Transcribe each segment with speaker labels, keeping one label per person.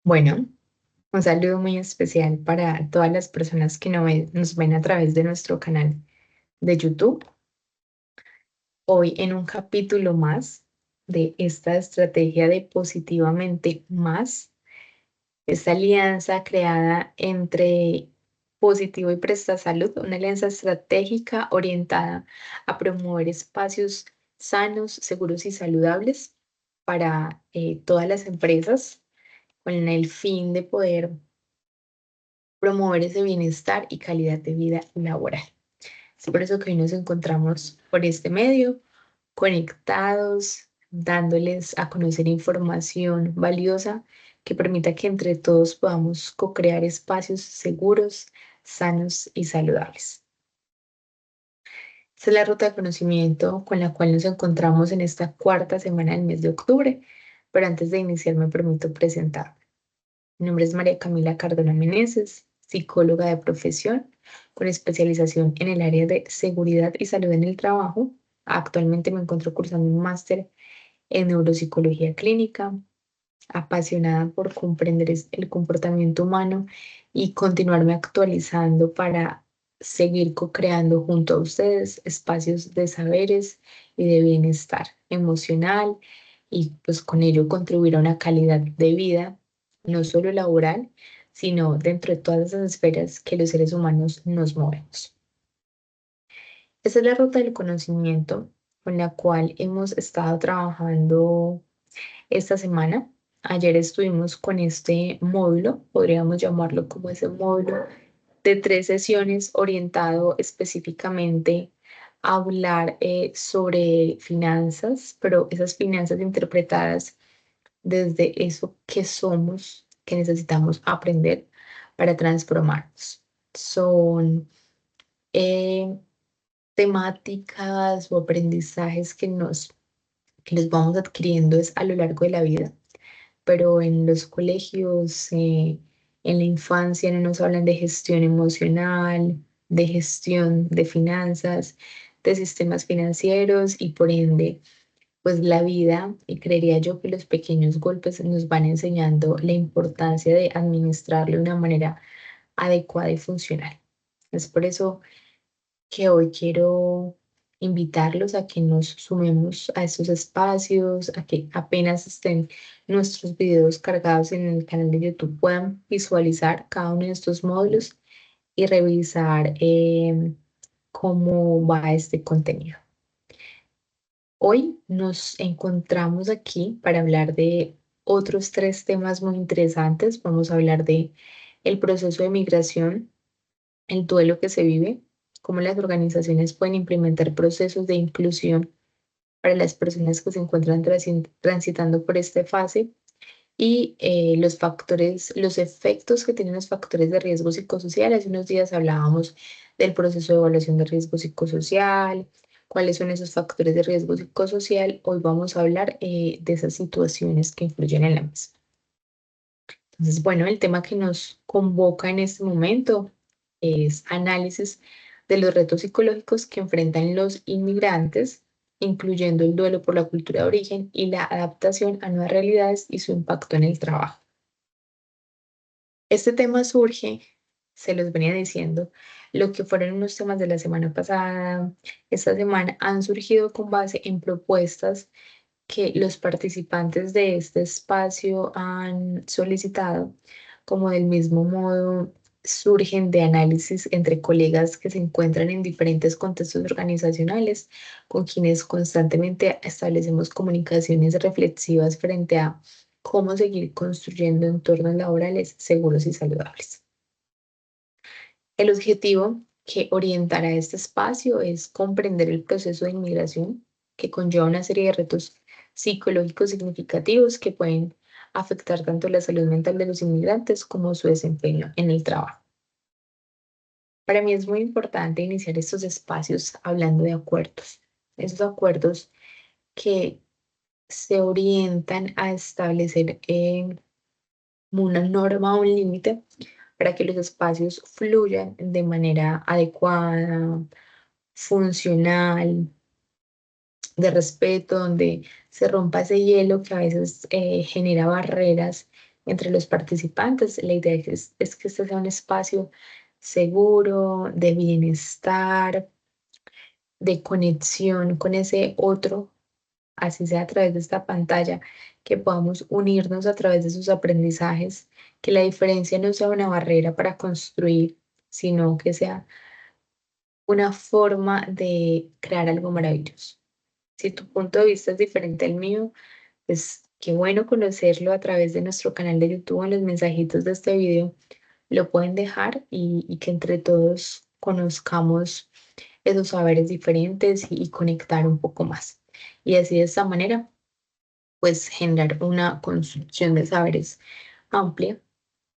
Speaker 1: Bueno, un saludo muy especial para todas las personas que nos ven a través de nuestro canal de YouTube. Hoy en un capítulo más de esta estrategia de Positivamente Más, esta alianza creada entre Positivo y Presta Salud, una alianza estratégica orientada a promover espacios sanos, seguros y saludables para todas las empresas con el fin de poder promover ese bienestar y calidad de vida laboral. Es por eso que hoy nos encontramos por este medio, conectados, dándoles a conocer información valiosa que permita que entre todos podamos co-crear espacios seguros, sanos y saludables. Esta es la ruta de conocimiento con la cual nos encontramos en esta cuarta semana del mes de octubre, pero antes de iniciar me permito presentar. Mi nombre es María Camila Cardona Meneses, psicóloga de profesión con especialización en el área de seguridad y salud en el trabajo. Actualmente me encuentro cursando un máster en neuropsicología clínica, apasionada por comprender el comportamiento humano y continuarme actualizando para seguir co-creando junto a ustedes espacios de saberes y de bienestar emocional y pues con ello contribuir a una calidad de vida, no solo laboral, sino dentro de todas esas esferas que los seres humanos nos movemos. Esa es la ruta del conocimiento con la cual hemos estado trabajando esta semana. Ayer estuvimos con este módulo, podríamos llamarlo como ese módulo de 3 sesiones orientado específicamente a hablar sobre finanzas, pero esas finanzas interpretadas desde eso que somos, que necesitamos aprender para transformarnos. Son eh, temáticas o aprendizajes que los vamos adquiriendo es a lo largo de la vida, pero en los colegios, en la infancia no nos hablan de gestión emocional, de gestión de finanzas, de sistemas financieros y por ende, pues la vida, y creería yo que los pequeños golpes nos van enseñando la importancia de administrarlo de una manera adecuada y funcional. Es por eso que hoy quiero invitarlos a que nos sumemos a estos espacios, a que apenas estén nuestros videos cargados en el canal de YouTube puedan visualizar cada uno de estos módulos y revisar cómo va este contenido. Hoy nos encontramos aquí para hablar de otros 3 temas muy interesantes. Vamos a hablar de el proceso de migración, el duelo que se vive, cómo las organizaciones pueden implementar procesos de inclusión para las personas que se encuentran transitando por esta fase y los factores, los efectos que tienen los factores de riesgo psicosocial. Hace unos días hablábamos del proceso de evaluación de riesgo psicosocial, cuáles son esos factores de riesgo psicosocial. Hoy vamos a hablar de esas situaciones que influyen en la misma. Entonces, bueno, el tema que nos convoca en este momento es análisis de los retos psicológicos que enfrentan los inmigrantes, incluyendo el duelo por la cultura de origen y la adaptación a nuevas realidades y su impacto en el trabajo. Este tema surge, se los venía diciendo, lo que fueron unos temas de la semana pasada, esta semana han surgido con base en propuestas que los participantes de este espacio han solicitado, como del mismo modo surgen de análisis entre colegas que se encuentran en diferentes contextos organizacionales, con quienes constantemente establecemos comunicaciones reflexivas frente a cómo seguir construyendo entornos laborales seguros y saludables. El objetivo que orientará este espacio es comprender el proceso de inmigración que conlleva una serie de retos psicológicos significativos que pueden afectar tanto la salud mental de los inmigrantes como su desempeño en el trabajo. Para mí es muy importante iniciar estos espacios hablando de acuerdos, esos acuerdos que se orientan a establecer una norma o un límite para que los espacios fluyan de manera adecuada, funcional, de respeto, donde se rompa ese hielo que a veces genera barreras entre los participantes. La idea es que este sea un espacio seguro, de bienestar, de conexión con ese otro, así sea a través de esta pantalla, que podamos unirnos a través de sus aprendizajes, que la diferencia no sea una barrera para construir, sino que sea una forma de crear algo maravilloso. Si tu punto de vista es diferente al mío, pues qué bueno conocerlo a través de nuestro canal de YouTube, en los mensajitos de este video lo pueden dejar y que entre todos conozcamos esos saberes diferentes y conectar un poco más. Y así de esta manera, pues generar una construcción de saberes amplia,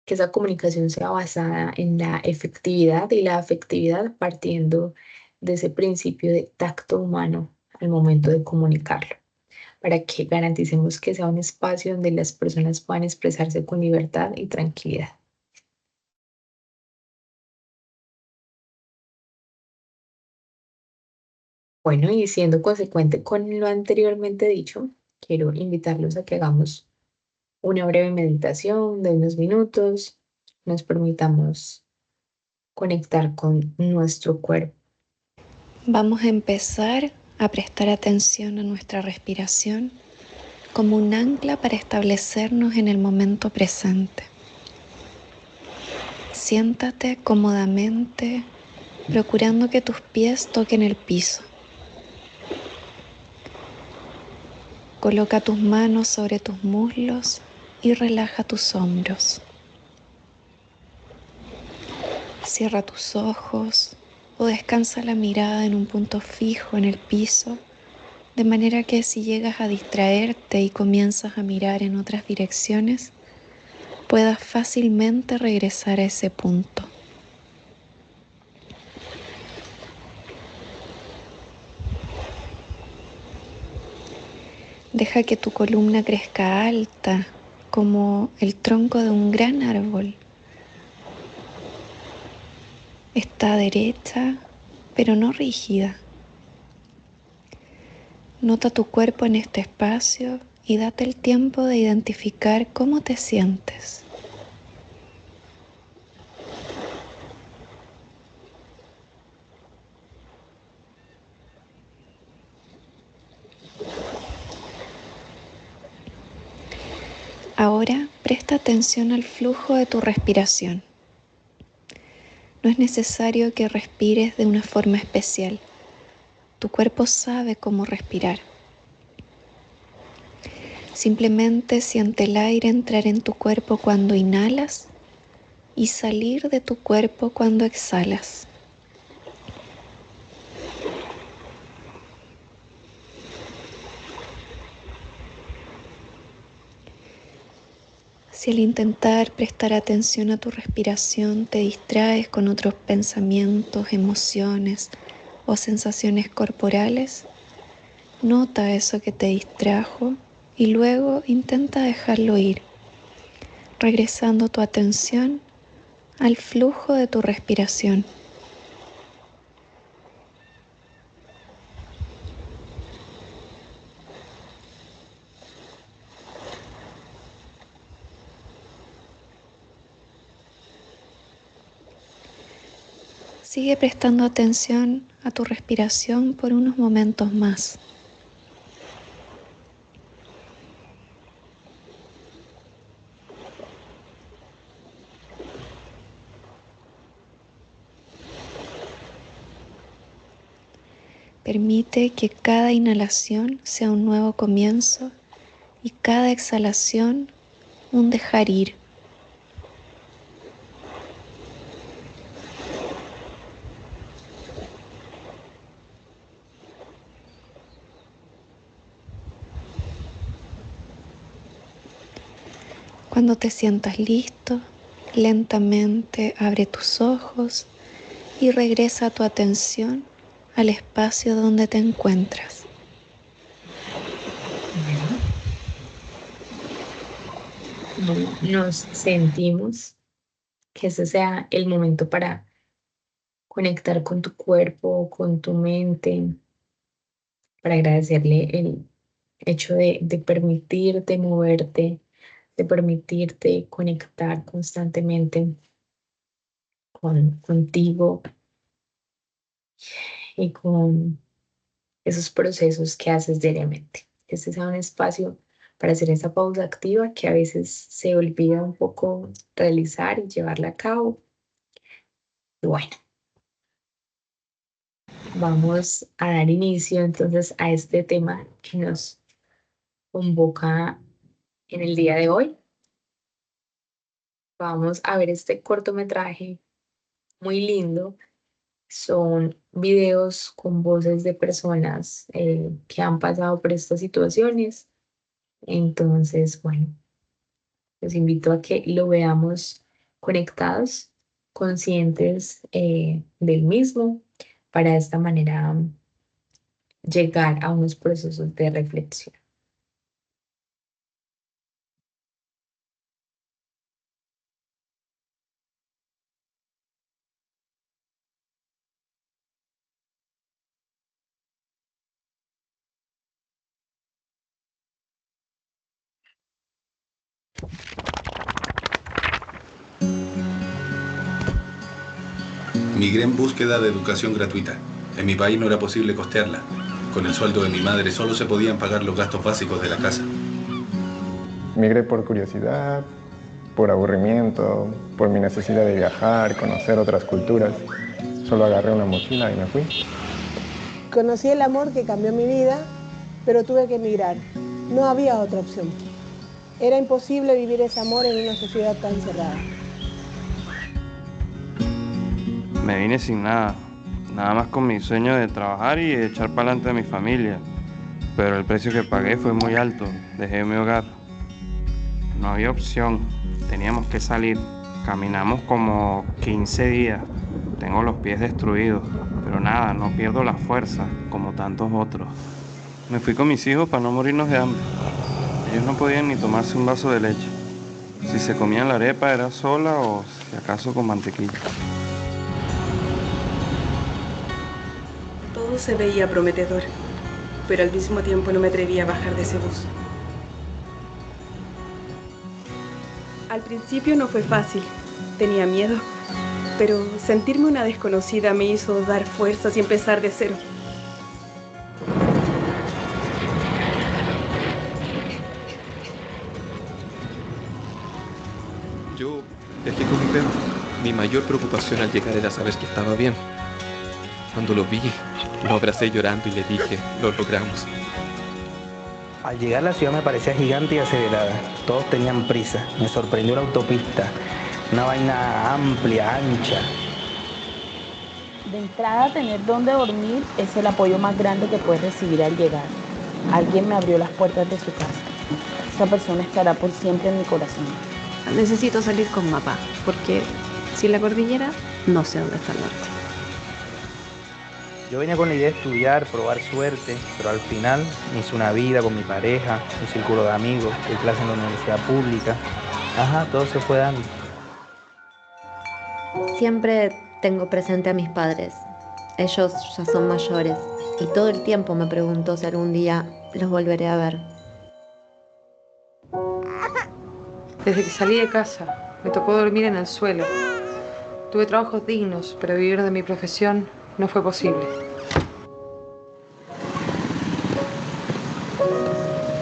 Speaker 1: que esa comunicación sea basada en la efectividad y la afectividad partiendo de ese principio de tacto humano al momento de comunicarlo, para que garanticemos que sea un espacio donde las personas puedan expresarse con libertad y tranquilidad. Bueno, y siendo consecuente con lo anteriormente dicho, quiero invitarlos a que hagamos una breve meditación de unos minutos, nos permitamos conectar con nuestro cuerpo.
Speaker 2: Vamos a empezar a prestar atención a nuestra respiración como un ancla para establecernos en el momento presente. Siéntate cómodamente, procurando que tus pies toquen el piso. Coloca tus manos sobre tus muslos y relaja tus hombros. Cierra tus ojos o descansa la mirada en un punto fijo en el piso, de manera que si llegas a distraerte y comienzas a mirar en otras direcciones, puedas fácilmente regresar a ese punto. Deja que tu columna crezca alta como el tronco de un gran árbol. Está derecha, pero no rígida. Nota tu cuerpo en este espacio y date el tiempo de identificar cómo te sientes. Ahora presta atención al flujo de tu respiración. No es necesario que respires de una forma especial. Tu cuerpo sabe cómo respirar. Simplemente siente el aire entrar en tu cuerpo cuando inhalas y salir de tu cuerpo cuando exhalas. Si al intentar prestar atención a tu respiración te distraes con otros pensamientos, emociones o sensaciones corporales, nota eso que te distrajo y luego intenta dejarlo ir, regresando tu atención al flujo de tu respiración. Sigue prestando atención a tu respiración por unos momentos más. Permite que cada inhalación sea un nuevo comienzo y cada exhalación un dejar ir. Cuando te sientas listo, lentamente abre tus ojos y regresa tu atención al espacio donde te encuentras.
Speaker 1: Bueno, nos sentimos que ese sea el momento para conectar con tu cuerpo, con tu mente, para agradecerle el hecho de permitirte moverte, de permitirte conectar constantemente contigo y con esos procesos que haces diariamente. Este sea un espacio para hacer esa pausa activa que a veces se olvida un poco realizar y llevarla a cabo. Y bueno, vamos a dar inicio entonces a este tema que nos convoca en el día de hoy. Vamos a ver este cortometraje muy lindo. Son videos con voces de personas que han pasado por estas situaciones. Entonces, bueno, los invito a que lo veamos conectados, conscientes del mismo, para de esta manera llegar a unos procesos de reflexión.
Speaker 3: Migré en búsqueda de educación gratuita. En mi país no era posible costearla. Con el sueldo de mi madre solo se podían pagar los gastos básicos de la casa.
Speaker 4: Migré por curiosidad, por aburrimiento, por mi necesidad de viajar, conocer otras culturas. Solo agarré una mochila y me fui.
Speaker 5: Conocí el amor que cambió mi vida, pero tuve que emigrar. No había otra opción. Era imposible vivir ese amor en una sociedad tan cerrada.
Speaker 6: Me vine sin nada más con mi sueño de trabajar y de echar para adelante a mi familia. Pero el precio que pagué fue muy alto, dejé mi hogar. No había opción, teníamos que salir. Caminamos como 15 días, tengo los pies destruidos, pero nada, no pierdo la fuerza como tantos otros. Me fui con mis hijos para no morirnos de hambre. Ellos no podían ni tomarse un vaso de leche. Si se comían la arepa era sola o si acaso con mantequilla.
Speaker 7: Todo se veía prometedor, pero al mismo tiempo no me atrevía a bajar de ese bus. Al principio no fue fácil, tenía miedo, pero sentirme una desconocida me hizo dar fuerzas y empezar de cero.
Speaker 8: Yo viajé con mi perro. Mi mayor preocupación al llegar era saber que estaba bien. Cuando lo vi, lo abracé llorando y le dije, lo logramos.
Speaker 9: Al llegar a la ciudad me parecía gigante y acelerada. Todos tenían prisa. Me sorprendió la autopista. Una vaina amplia, ancha.
Speaker 10: De entrada, tener dónde dormir es el apoyo más grande que puedes recibir al llegar. Alguien me abrió las puertas de su casa. Esa persona estará por siempre en mi corazón.
Speaker 11: Necesito salir con mapa, porque sin la cordillera no sé dónde está el norte.
Speaker 9: Yo venía con la idea de estudiar, probar suerte, pero al final me hice una vida con mi pareja, un círculo de amigos, doy clases en la universidad pública. Todo se fue dando.
Speaker 2: Siempre tengo presente a mis padres. Ellos ya son mayores y todo el tiempo me pregunto si algún día los volveré a ver.
Speaker 12: Desde que salí de casa, me tocó dormir en el suelo. Tuve trabajos dignos, pero vivir de mi profesión no fue posible.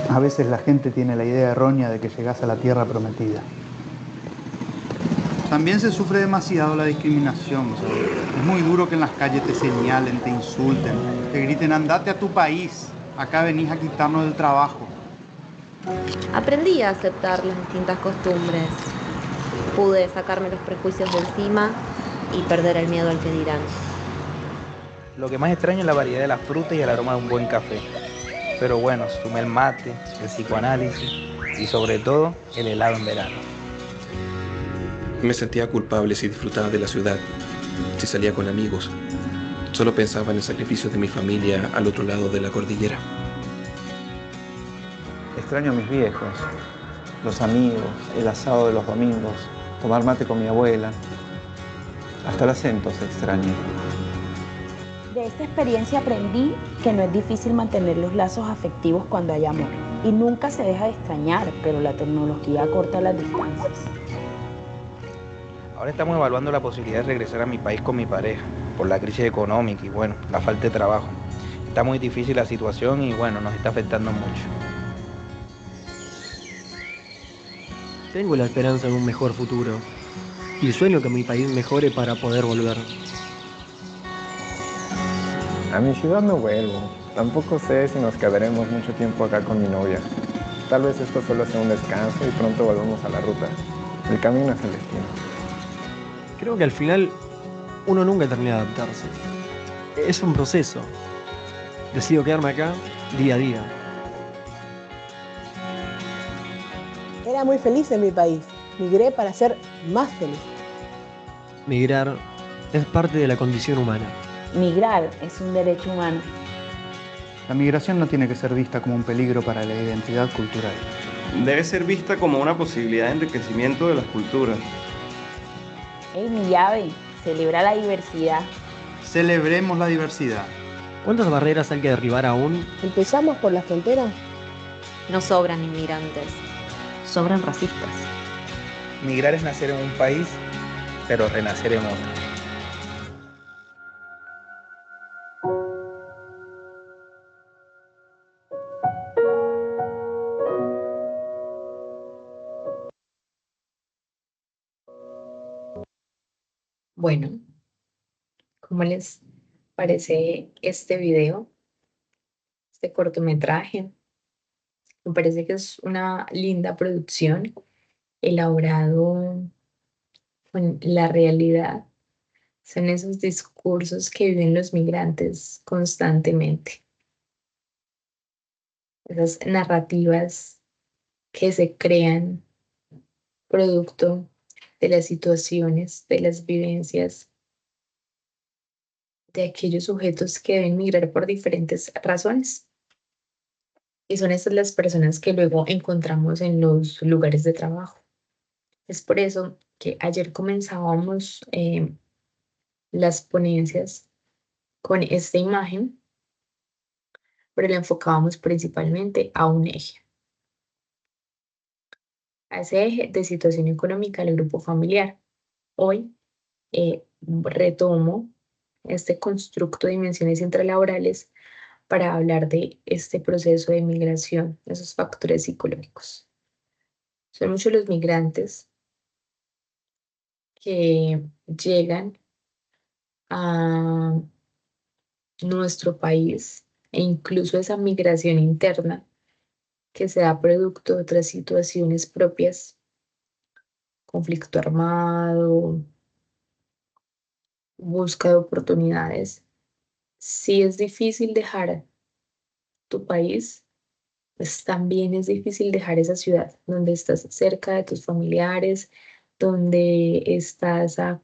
Speaker 13: A veces la gente tiene la idea errónea de que llegás a la tierra prometida. También se sufre demasiado la discriminación, ¿sabes? Es muy duro que en las calles te señalen, te insulten, te griten, andate a tu país, acá venís a quitarnos del trabajo.
Speaker 2: Aprendí a aceptar las distintas costumbres. Pude sacarme los prejuicios de encima y perder el miedo al que dirán.
Speaker 9: Lo que más extraño es la variedad de las frutas y el aroma de un buen café. Pero bueno, sumé el mate, el psicoanálisis y sobre todo el helado en verano.
Speaker 8: Me sentía culpable si disfrutaba de la ciudad, si salía con amigos. Solo pensaba en el sacrificio de mi familia al otro lado de la cordillera.
Speaker 13: Extraño a mis viejos, los amigos, el asado de los domingos, tomar mate con mi abuela. Hasta el acento se extraña.
Speaker 10: De esta experiencia aprendí que no es difícil mantener los lazos afectivos cuando hay amor. Y nunca se deja de extrañar, pero la tecnología acorta las distancias.
Speaker 9: Ahora estamos evaluando la posibilidad de regresar a mi país con mi pareja, por la crisis económica y bueno, la falta de trabajo. Está muy difícil la situación y bueno, nos está afectando mucho.
Speaker 14: Tengo la esperanza en un mejor futuro y sueño que mi país mejore para poder volver.
Speaker 4: A mi ciudad no vuelvo. Tampoco sé si nos quedaremos mucho tiempo acá con mi novia. Tal vez esto solo sea un descanso y pronto volvamos a la ruta. El camino es el destino.
Speaker 14: Creo que al final uno nunca termina de adaptarse. Es un proceso. Decido quedarme acá día a día.
Speaker 5: Era muy feliz en mi país. Migré para ser más feliz.
Speaker 14: Migrar es parte de la condición humana.
Speaker 10: Migrar es un derecho humano.
Speaker 13: La migración no tiene que ser vista como un peligro para la identidad cultural.
Speaker 6: Debe ser vista como una posibilidad de enriquecimiento de las culturas.
Speaker 10: ¡Ey, mi llave! Celebra la diversidad.
Speaker 13: Celebremos la diversidad.
Speaker 14: ¿Cuántas barreras hay que derribar aún?
Speaker 5: ¿Empezamos por la frontera?
Speaker 11: No sobran inmigrantes, sobran racistas.
Speaker 9: Migrar es nacer en un país, pero renacer en otro.
Speaker 1: Bueno, ¿cómo les parece este video, este cortometraje? Me parece que es una linda producción elaborado con la realidad. Son esos discursos que viven los migrantes constantemente, esas narrativas que se crean producto de las situaciones, de las vivencias de aquellos sujetos que deben migrar por diferentes razones. Y son estas las personas que luego encontramos en los lugares de trabajo. Es por eso que ayer comenzábamos las ponencias con esta imagen, pero la enfocábamos principalmente a un eje. A ese eje de situación económica del grupo familiar. Hoy retomo este constructo de dimensiones intralaborales para hablar de este proceso de migración, esos factores psicológicos. Son muchos los migrantes que llegan a nuestro país e incluso esa migración interna que se da producto de otras situaciones propias, conflicto armado, busca de oportunidades. Si es difícil dejar tu país, pues también es difícil dejar esa ciudad donde estás cerca de tus familiares, donde estás a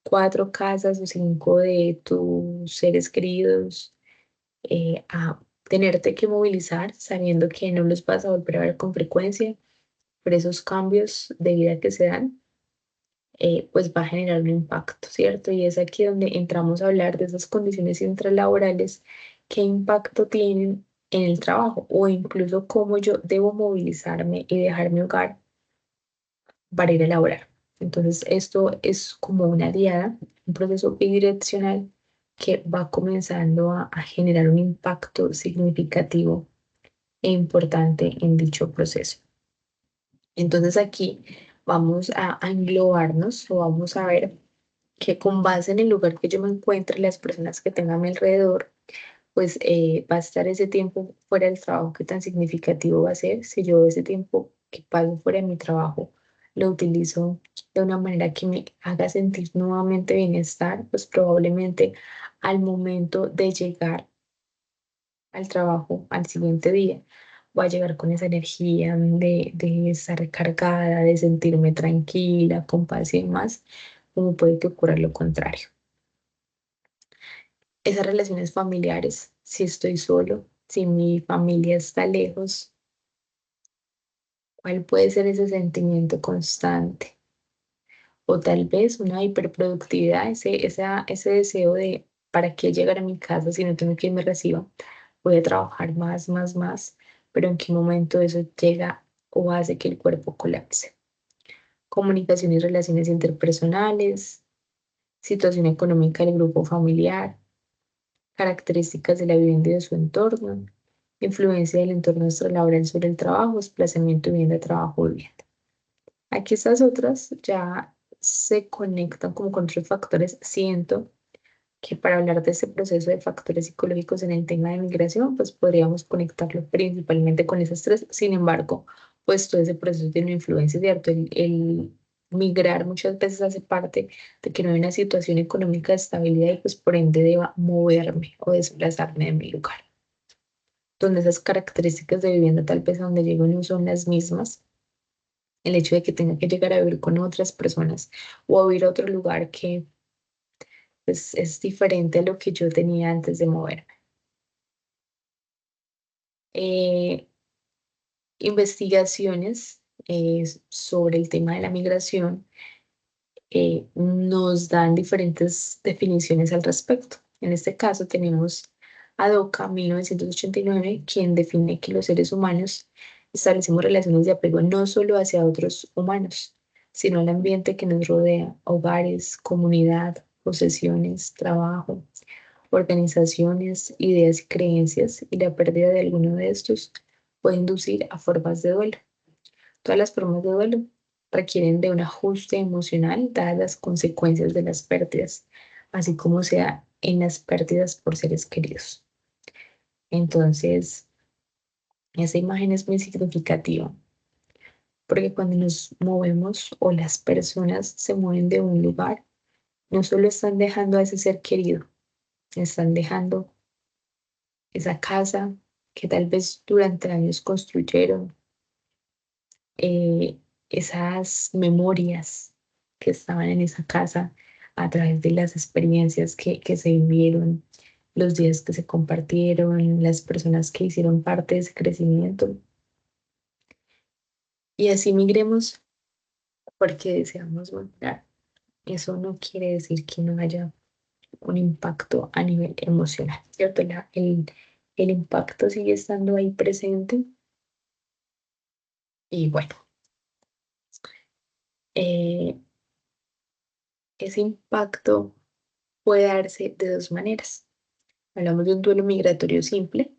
Speaker 1: 4 casas o 5 de tus seres queridos, a tenerte que movilizar sabiendo que no los vas a volver a ver con frecuencia, por esos cambios de vida que se dan, pues va a generar un impacto, ¿cierto? Y es aquí donde entramos a hablar de esas condiciones intralaborales, qué impacto tienen en el trabajo o incluso cómo yo debo movilizarme y dejar mi hogar para ir a laborar. Entonces, esto es como una diada, un proceso bidireccional que va comenzando a generar un impacto significativo e importante en dicho proceso. Entonces, aquí vamos a englobarnos o vamos a ver que con base en el lugar que yo me encuentre, las personas que tengan a mi alrededor, pues va a estar ese tiempo fuera del trabajo, qué tan significativo va a ser si yo ese tiempo que paso fuera de mi trabajo lo utilizo de una manera que me haga sentir nuevamente bienestar, pues probablemente al momento de llegar al trabajo al siguiente día voy a llegar con esa energía de estar recargada, de sentirme tranquila, con paz y demás, como puede que ocurra lo contrario. Esas relaciones familiares, si estoy solo, si mi familia está lejos, ¿cuál puede ser ese sentimiento constante? O tal vez una hiperproductividad, ese deseo de ¿para qué llegar a mi casa si no tengo quien me reciba? Voy a trabajar más, más, más pero en qué momento eso llega o hace que el cuerpo colapse. Comunicación y relaciones interpersonales, situación económica del grupo familiar, características de la vivienda y de su entorno, influencia del entorno laboral sobre el trabajo, desplazamiento, vivienda, trabajo, vivienda. Aquí estas otras ya se conectan como con otros factores. Siento que para hablar de este proceso de factores psicológicos en el tema de migración, pues podríamos conectarlo principalmente con esas tres. Sin embargo, pues todo ese proceso tiene una influencia, ¿cierto? El migrar muchas veces hace parte de que no hay una situación económica de estabilidad y pues por ende deba moverme o desplazarme de mi lugar. Donde esas características de vivienda tal vez a donde llego no son las mismas. El hecho de que tenga que llegar a vivir con otras personas o a vivir a otro lugar que pues, es diferente a lo que yo tenía antes de moverme. Eh, Investigaciones sobre el tema de la migración nos dan diferentes definiciones al respecto. En este caso tenemos a Doca 1989, quien define que los seres humanos establecemos relaciones de apego no solo hacia otros humanos, sino al ambiente que nos rodea, hogares, comunidad, posesiones, trabajo, organizaciones, ideas y creencias, y la pérdida de alguno de estos puede inducir a formas de duelo. Todas las formas de duelo requieren de un ajuste emocional dadas las consecuencias de las pérdidas, así como sea en las pérdidas por seres queridos. Entonces, esa imagen es muy significativa, porque cuando nos movemos o las personas se mueven de un lugar, no solo están dejando a ese ser querido, están dejando esa casa que tal vez durante años construyeron, eh, esas memorias que estaban en esa casa a través de las experiencias que se vivieron, los días que se compartieron, las personas que hicieron parte de ese crecimiento. Y así migremos porque deseamos volver. Eso no quiere decir que no haya un impacto a nivel emocional, ¿cierto? El impacto sigue estando ahí presente. Y bueno, eh, ese impacto puede darse de dos maneras. Hablamos de un duelo migratorio simple,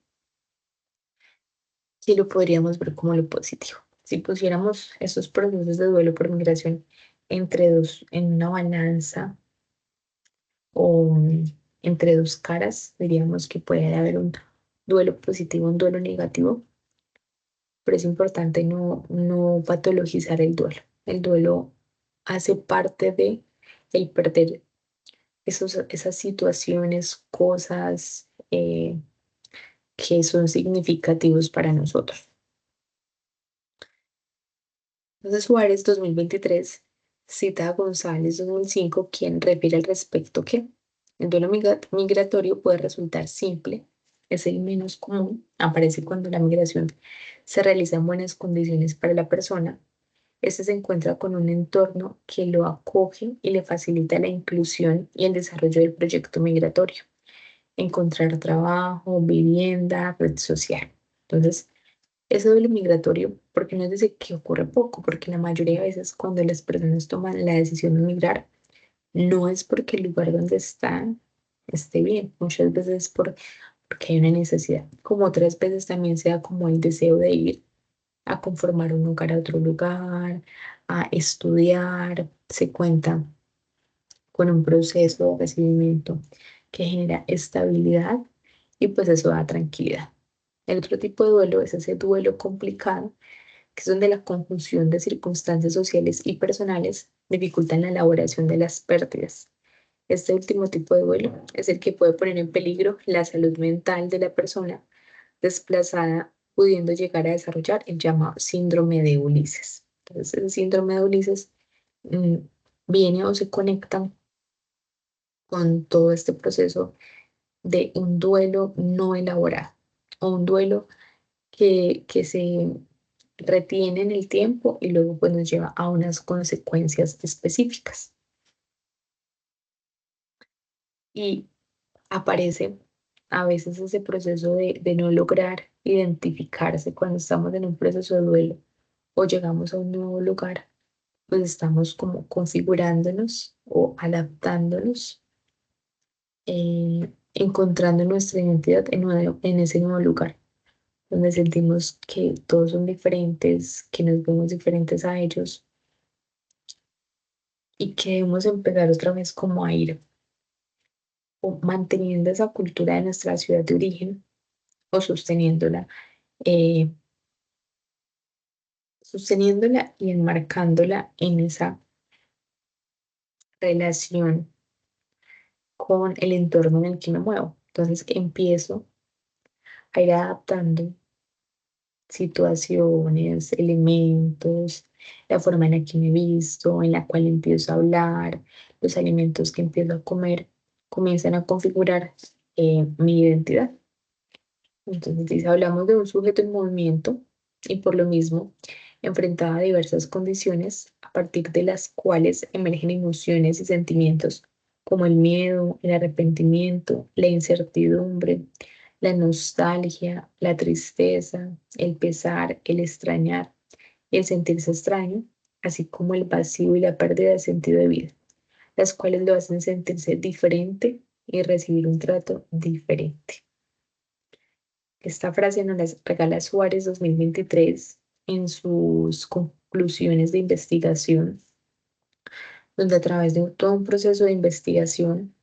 Speaker 1: que lo podríamos ver como lo positivo. Si pusiéramos esos procesos de duelo por migración entre dos, en una balanza o entre dos caras, diríamos que puede haber un duelo positivo, un duelo negativo, pero es importante no patologizar el duelo. El duelo hace parte de el perder esas situaciones, cosas que son significativos para nosotros. Entonces, Suárez 2023 cita a González 2005, quien refiere al respecto que el duelo migratorio puede resultar simple, es el menos común, aparece cuando la migración se realiza en buenas condiciones para la persona. Este se encuentra con un entorno que lo acoge y le facilita la inclusión y el desarrollo del proyecto migratorio, encontrar trabajo, vivienda, red social. Entonces, ese duelo migratorio, porque no es decir que ocurre poco, porque la mayoría de veces cuando las personas toman la decisión de migrar, no es porque el lugar donde están esté bien, muchas veces es porque hay una necesidad, como otras veces también sea como el deseo de ir a conformar un hogar a otro lugar, a estudiar, se cuenta con un proceso de recibimiento que genera estabilidad y pues eso da tranquilidad. El otro tipo de duelo es ese duelo complicado, que es donde la conjunción de circunstancias sociales y personales dificultan la elaboración de las pérdidas. Este último tipo de duelo es el que puede poner en peligro la salud mental de la persona desplazada, pudiendo llegar a desarrollar el llamado síndrome de Ulises. Entonces, el síndrome de Ulises mm, viene o se conecta con todo este proceso de un duelo no elaborado o un duelo que se retiene en el tiempo y luego pues nos lleva a unas consecuencias específicas. Y aparece a veces ese proceso de no lograr identificarse cuando estamos en un proceso de duelo o llegamos a un nuevo lugar, pues estamos como configurándonos o adaptándonos, encontrando nuestra identidad en ese nuevo lugar, donde sentimos que todos son diferentes, que nos vemos diferentes a ellos y que debemos empezar otra vez como a ir o manteniendo esa cultura de nuestra ciudad de origen o eh, sosteniéndola y enmarcándola en esa relación con el entorno en el que me muevo. Entonces empiezo a ir adaptando situaciones, elementos, la forma en la que me visto, en la cual empiezo a hablar, los alimentos que empiezo a comer, comienzan a configurar mi identidad. Entonces, si hablamos de un sujeto en movimiento y por lo mismo enfrentaba a diversas condiciones a partir de las cuales emergen emociones y sentimientos como el miedo, el arrepentimiento, la incertidumbre, la nostalgia, la tristeza, el pesar, el extrañar y el sentirse extraño, así como el vacío y la pérdida de sentido de vida, las cuales lo hacen sentirse diferente y recibir un trato diferente. Esta frase nos la regala Suárez 2023 en sus conclusiones de investigación, donde a través de todo un proceso de investigación,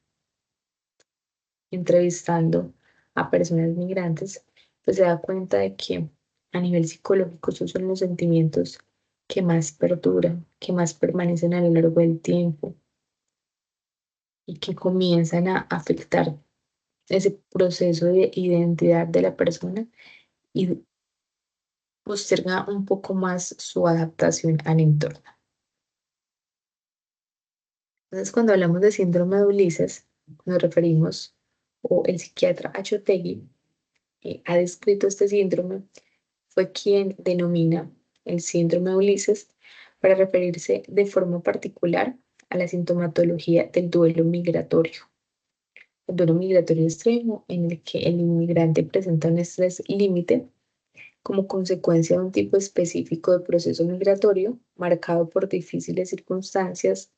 Speaker 1: entrevistando a personas migrantes, pues se da cuenta de que a nivel psicológico esos son los sentimientos que más perduran, que más permanecen a lo largo del tiempo y que comienzan a afectar ese proceso de identidad de la persona y posterga un poco más su adaptación al entorno. Entonces, cuando hablamos de síndrome de Ulises, nos referimos, o el psiquiatra Achotegui ha descrito este síndrome, fue quien denomina el síndrome de Ulises para referirse de forma particular a la sintomatología del duelo migratorio. El duelo migratorio extremo en el que el inmigrante presenta un estrés límite como consecuencia de un tipo específico de proceso migratorio marcado por difíciles circunstancias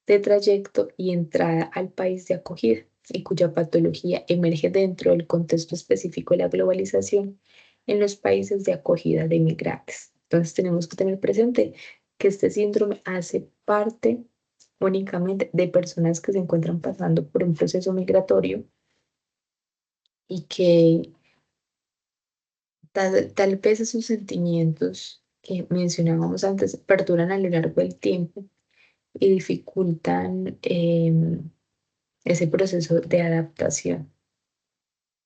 Speaker 1: de trayecto y entrada al país de acogida y cuya patología emerge dentro del contexto específico de la globalización en los países de acogida de migrantes. Entonces tenemos que tener presente que este síndrome hace parte únicamente de personas que se encuentran pasando por un proceso migratorio y que tal vez esos sentimientos que mencionábamos antes perduran a lo largo del tiempo y dificultan ese proceso de adaptación.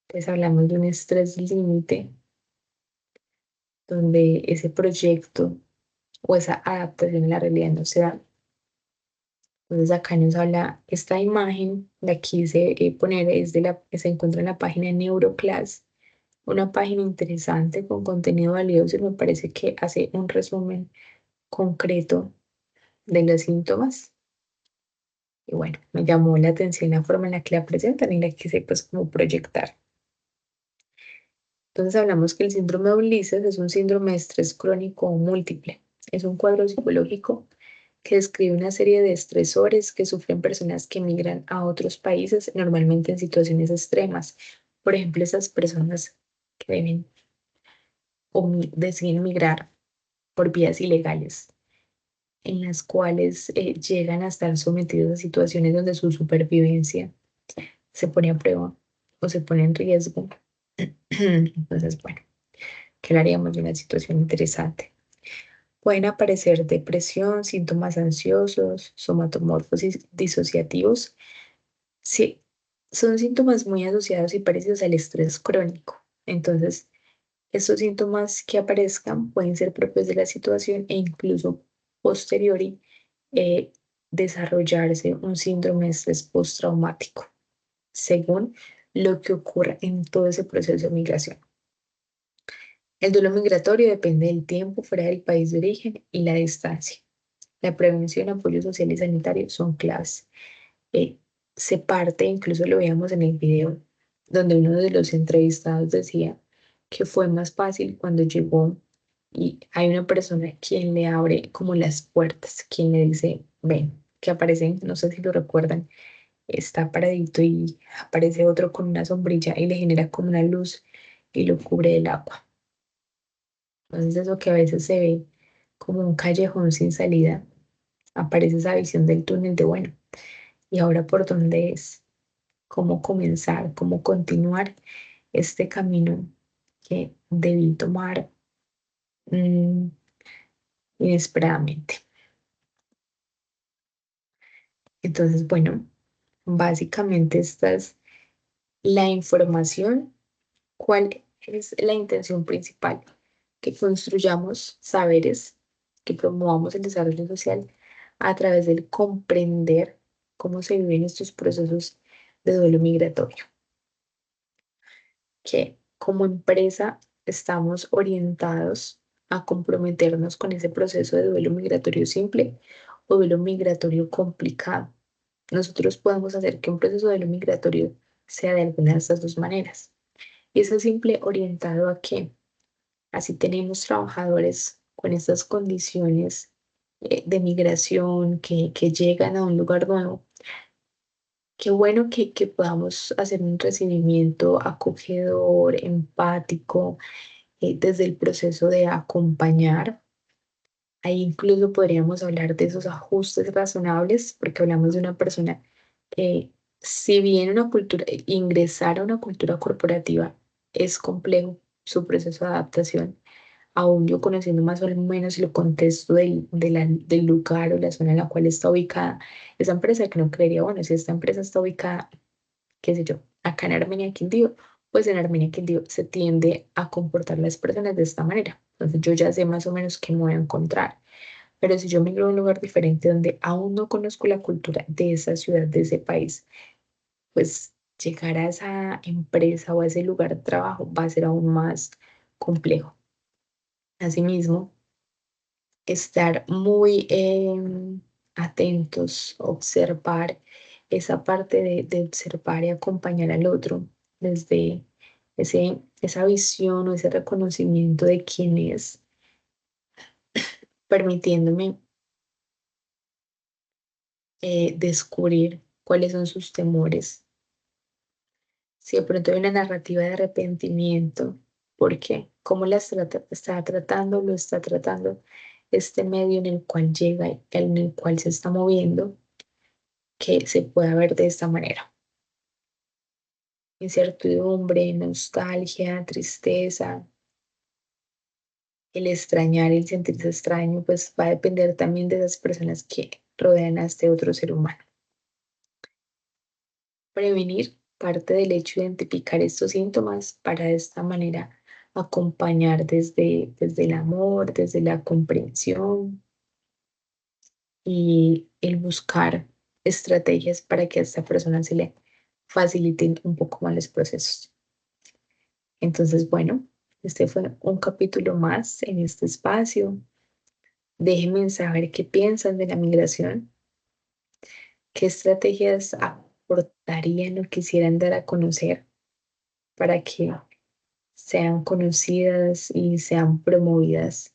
Speaker 1: Entonces hablamos de un estrés límite donde ese proyecto o esa adaptación a la realidad no se da. Entonces acá nos habla esta imagen, de aquí se poner, se encuentra en la página de Neuroclass, una página interesante con contenido valioso y me parece que hace un resumen concreto de los síntomas. Y bueno, me llamó la atención la forma en la que la presentan y la quise pues como proyectar. Entonces hablamos que el síndrome de Ulises es un síndrome de estrés crónico o múltiple. Es un cuadro psicológico que describe una serie de estresores que sufren personas que migran a otros países, normalmente en situaciones extremas. Por ejemplo, esas personas que deben o deciden migrar por vías ilegales, en las cuales llegan a estar sometidos a situaciones donde su supervivencia se pone a prueba o se pone en riesgo. Entonces, bueno, que hablaríamos de una situación interesante. Pueden aparecer depresión, síntomas ansiosos, somatomorfos disociativos. Sí, son síntomas muy asociados y parecidos al estrés crónico. Entonces, estos síntomas que aparezcan pueden ser propios de la situación e incluso posteriori desarrollarse un síndrome de estrés postraumático, según lo que ocurra en todo ese proceso de migración. El duelo migratorio depende del tiempo fuera del país de origen y la distancia. La prevención, apoyo social y sanitario son claves. Se parte, incluso lo veíamos en el video, donde uno de los entrevistados decía que fue más fácil cuando llegó y hay una persona quien le abre como las puertas, quien le dice, ven, que aparecen, no sé si lo recuerdan, está paradito y aparece otro con una sombrilla y le genera como una luz y lo cubre del agua. Entonces eso que a veces se ve como un callejón sin salida, aparece esa visión del túnel de, bueno, ¿y ahora por dónde es? ¿Cómo comenzar? ¿Cómo continuar este camino que debí tomar mm, inesperadamente? Entonces, bueno, básicamente esta es la información. ¿Cuál es la intención principal? Que construyamos saberes, que promovamos el desarrollo social a través del comprender cómo se viven estos procesos de duelo migratorio. Que como empresa estamos orientados a comprometernos con ese proceso de duelo migratorio simple o duelo migratorio complicado. Nosotros podemos hacer que un proceso de duelo migratorio sea de alguna de estas dos maneras. Y eso es simple orientado a que así tenemos trabajadores con estas condiciones de migración que llegan a un lugar nuevo. Qué bueno que podamos hacer un recibimiento acogedor, empático, desde el proceso de acompañar. Ahí incluso podríamos hablar de esos ajustes razonables, porque hablamos de una persona que, si bien ingresar a una cultura corporativa es complejo, su proceso de adaptación, aún yo conociendo más o menos el contexto del lugar o la zona en la cual está ubicada esa empresa, que no creería, bueno, si esta empresa está ubicada, qué sé yo, acá en Armenia, Quindío, pues en Armenia, Quindío se tiende a comportar las personas de esta manera. Entonces yo ya sé más o menos qué me voy a encontrar. Pero si yo migro a un lugar diferente donde aún no conozco la cultura de esa ciudad, de ese país, pues llegar a esa empresa o a ese lugar de trabajo va a ser aún más complejo. Asimismo, estar muy atentos, observar esa parte de observar y acompañar al otro desde esa visión o ese reconocimiento de quién es, permitiéndome descubrir cuáles son sus temores. Si de pronto hay una narrativa de arrepentimiento, ¿por qué? ¿Cómo está tratando, lo está tratando este medio en el cual llega, en el cual se está moviendo, que se pueda ver de esta manera? Incertidumbre, nostalgia, tristeza, el extrañar, el sentirse extraño, pues va a depender también de las personas que rodean a este otro ser humano. Prevenir parte del hecho de identificar estos síntomas para de esta manera acompañar desde el amor, desde la comprensión y el buscar estrategias para que a esta persona se le faciliten un poco más los procesos. Entonces, bueno, este fue un capítulo más en este espacio. Déjenme saber qué piensan de la migración, qué estrategias aportarían o quisieran dar a conocer para que sean conocidas y sean promovidas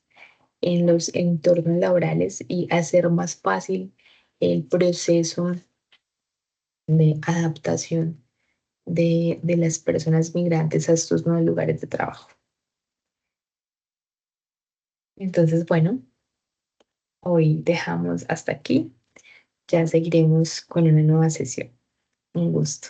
Speaker 1: en los entornos laborales y hacer más fácil el proceso de adaptación de las personas migrantes a estos nuevos lugares de trabajo. Entonces, bueno, hoy dejamos hasta aquí. Ya seguiremos con una nueva sesión. Un gusto.